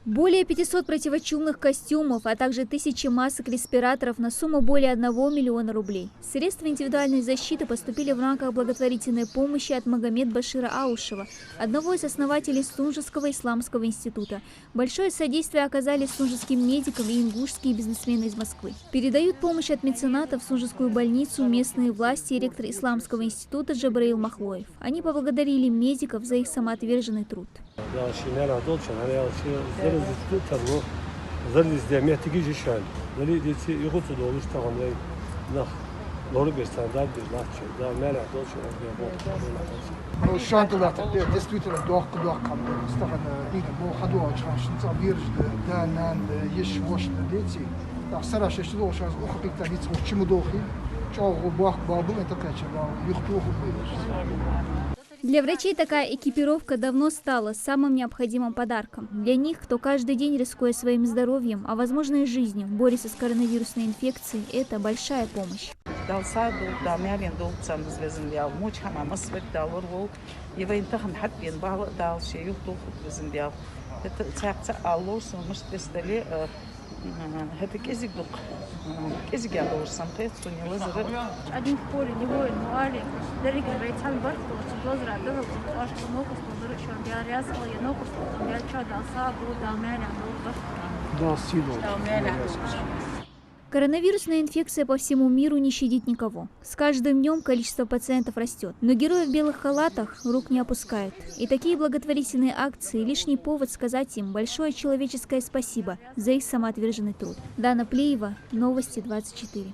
Более 500 противочумных костюмов, а также тысячи масок-респираторов на сумму более 1 миллиона рублей. Средства индивидуальной защиты поступили в рамках благотворительной помощи от Магомед Башира Аушева, одного из основателей Сунжского исламского института. Большое содействие оказали сунжским медикам и ингушские бизнесмены из Москвы. Передают помощь от меценатов в Сунжскую больницу местные власти и ректор исламского института Джабраил Махлоев. Они поблагодарили медиков за их самоотверженный труд. Для врачей такая экипировка давно стала самым необходимым подарком. Для них, кто каждый день, рискуя своим здоровьем, а возможно и жизнью, борется с коронавирусной инфекцией, это большая помощь. Один в поле, не воин, но али. Дарик рейцан бар, лозра, дорог, аж нокус, дорог, я рязал, я нокус, я чада, саду, да, меня, да, силу. Коронавирусная инфекция по всему миру не щадит никого. С каждым днем количество пациентов растет. Но герои в белых халатах рук не опускают. И такие благотворительные акции – лишний повод сказать им большое человеческое спасибо за их самоотверженный труд. Дана Плеева, Новости 24.